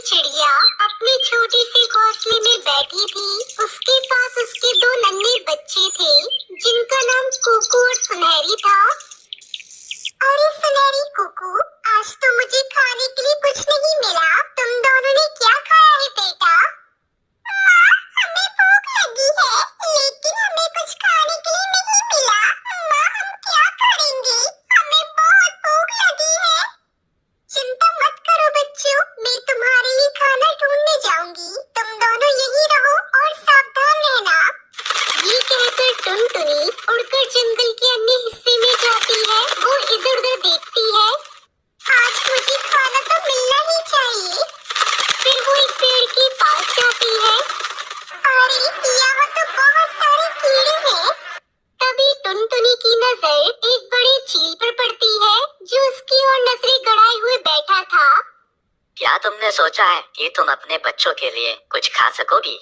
चिड़िया अपने छोटे से घोंसले में बैठी थी। उसके पास उसके दो नन्हे बच्चे थे जिनका नाम कुकू और सुनहरी था। अरे सुनहरी कुकू, आज तो मुझे खाने के लिए कुछ नहीं मिला। तुम दोनों ने क्या खाया है बेटा? माँ, हमें भूख लगी है लेकिन हमें कुछ खाने के लिए नहीं मिला। माँ, हम क्या करेंगे? हमें बहुत भूख लगी है। चिंता मत करो बच्चों, मैं तुम्हारे लिए खाना ढूंढने जाऊंगी। तुम दोनों यहीं रहो और सावधान रहना। ये कहकर टुनटुनी उड़कर जंगल के अन्य हिस्से में जाती है। वो इधर उधर देखती है। आज मुझे खाना तो मिलना ही चाहिए। फिर वो एक पेड़ के पास जाती है। अरे यहाँ तो बहुत सारे कीड़े हैं। तभी टुनटुनी की नजर एक बड़े चील पर पड़ती है जो उसकी ओर नजरें गड़ाए हुए बैठा था। क्या तुमने सोचा है कि तुम अपने बच्चों के लिए कुछ खा सकोगी?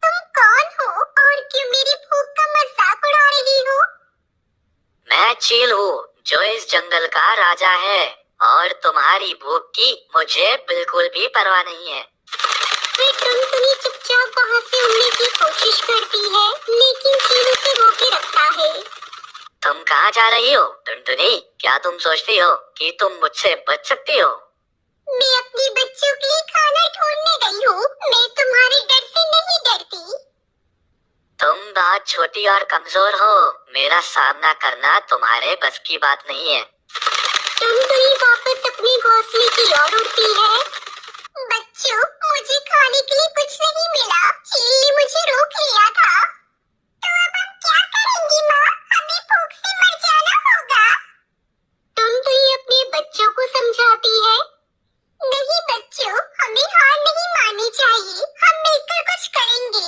तुम कौन हो और क्यों मेरी भूख का मजाक उड़ा रही हो? मैं चील हूँ जो इस जंगल का राजा है और तुम्हारी भूख की मुझे बिल्कुल भी परवाह नहीं है। फिर टुनटुनी चुपचाप वहाँ से उड़ने की कोशिश करती है लेकिन चील उसे रोके रखता है। तुम कहाँ जा रही हो टुनटुनी? क्या तुम सोचती हो कि तुम मुझसे बच सकती हो? मैं अपने बच्चों के लिए खाना ढूंढने गई हूँ। मैं तुम्हारे डर से नहीं डरती। तुम बहुत छोटी और कमजोर हो। मेरा सामना करना तुम्हारे बस की बात नहीं है। टुनटुनी वापस अपने घोंसले की ओर उड़ती है। बच्चों, मुझे खाने के लिए कुछ नहीं मिला। चील ने मुझे रोक लिया था। तो अब हम क्या करेंगी माँ? हमें भूख से मर जाना होगा। टुनटुनी अपने बच्चों को समझाती है। नहीं बच्चों, हमें हार नहीं माननी चाहिए। हम मिलकर कुछ करेंगे।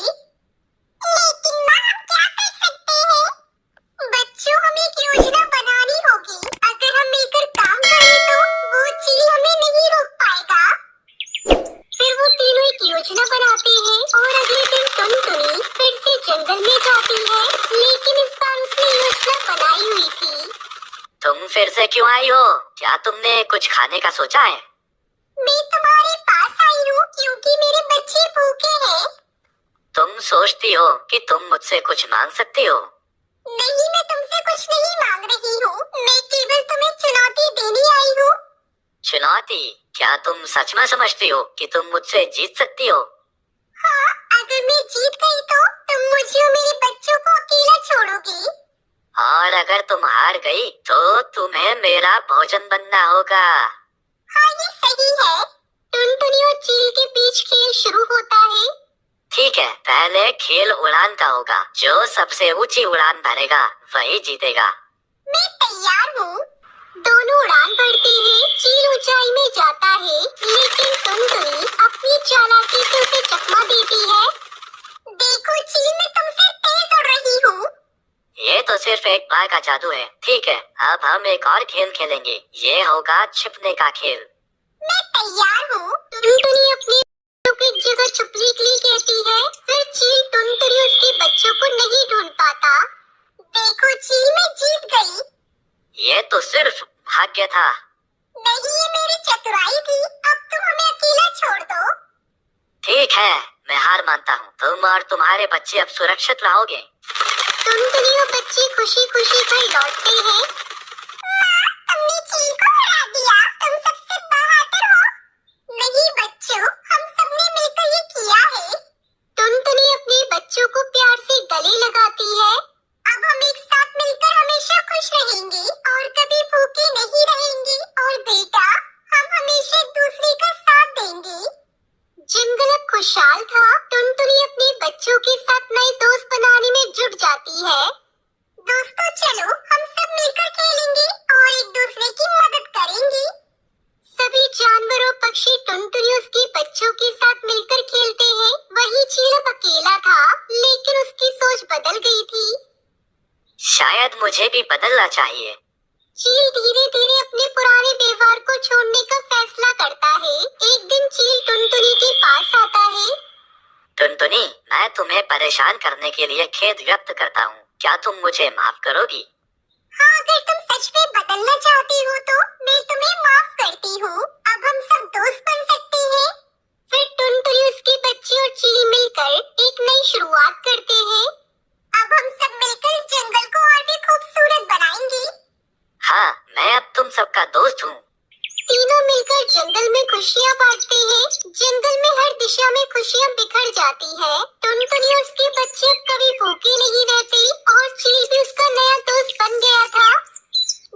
लेकिन माँ, हम क्या कर सकते हैं? बच्चों, हमें एक योजना बनानी होगी। अगर हम मिलकर काम करें तो वो चील हमें नहीं रोक पाएगा। फिर वो तीनों एक योजना बनाते हैं और अगले दिन टुनटुनी फिर से जंगल में जाती है लेकिन इस बार उसने योजना बनाई हुई थी। तुम फिर से क्यों आई हो? क्या तुमने कुछ खाने का सोचा है? मैं तुम्हारे पास आई हूँ क्योंकि मेरे बच्चे भूखे हैं। तुम सोचती हो कि तुम मुझसे कुछ मांग सकती हो? नहीं, मैं तुमसे कुछ नहीं मांग रही हूँ। मैं केवल तुम्हें चुनौती देने आई हूँ। चुनौती? क्या तुम सच में समझती हो कि तुम मुझसे जीत सकती हो? हाँ, अगर मैं जीत गई तो तुम मुझे और मेरे बच्चों को अकेला छोड़ोगी। और अगर तुम हार गई तो तुम्हें मेरा भोजन बनना होगा। हाँ, ये सही है। टुनटुनी और चील के बीच खेल शुरू होता है। ठीक है, पहले खेल उड़ान का होगा। जो सबसे ऊंची उड़ान भरेगा वही जीतेगा। मैं तैयार हूँ। दोनों उड़ान भरते हैं। चील ऊंचाई में जाता है लेकिन टुनटुनी अपनी चालाकी से उसे चकमा देती है। देखो चील, मैं तुमसे तेज उड़ रही हूँ। ये तो सिर्फ एक बार का जादू है। ठीक है, अब हम एक और खेल खेलेंगे। ये होगा छिपने का खेल। मैं तैयार हूँ। टुनटुनी अपने बच्चों को एक जगह छुपने के लिए कहती है। फिर चील टुनटुनी उसके बच्चों को नहीं ढूंढ पाता। देखो चील, मैं जीत गई। ये तो सिर्फ भाग्य था। नहीं, ये मेरी चतुराई थी। अब तुम हमें अकेला छोड़ दो। ठीक है, मैं हार मानता हूँ। तुम और तुम्हारे बच्चे अब सुरक्षित रहोगे। टुनटुनी और बच्चे खुशी खुशी घर लौटते हैं। माँ, तुमने चील को हरा दिया। तुम सबसे बहादुर हो। नहीं बच्चों, हम सबने मिलकर ये किया है। टुनटुनी अपने बच्चों को प्यार से गले लगाती है। अब हम एक साथ मिलकर हमेशा खुश रहेंगे और कभी भूखे नहीं रहेंगे। और बेटा, हम हमेशा एक दूसरे का साथ देंगे। जंगल अब खुशहाल था। टुनटुनी अपने बच्चों के साथ नए दोस्त बनाने में जुट जाती है। दोस्तों, चलो हम सब मिलकर खेलेंगे और एक दूसरे की मदद करेंगे। सभी जानवर और पक्षी टुनटुनी उसके बच्चों के साथ मिलकर खेलते हैं। वही चील अब अकेला था लेकिन उसकी सोच बदल गई थी। शायद मुझे भी बदलना चाहिए। चील धीरे धीरे अपने पुराने व्यवहार को छोड़ने का फैसला करता है। एक दिन चील टुनटुनी के पास आता है। टुनटुनी, मैं तुम्हें परेशान करने के लिए खेद व्यक्त करता हूँ। क्या तुम मुझे माफ करोगी? हाँ, अगर तुम सच में बदलना चाहती हो तो मैं तुम्हें माफ करती हूँ। अब हम सब दोस्त बन सकते हैं। खुशियाँ बांटते हैं। जंगल में हर दिशा में खुशियाँ बिखर जाती है। टुनटुनी और उसके बच्चे अब कभी भूखे नहीं रहते और चील भी उसका नया दोस्त बन गया था।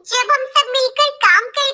जब हम सब मिलकर काम करते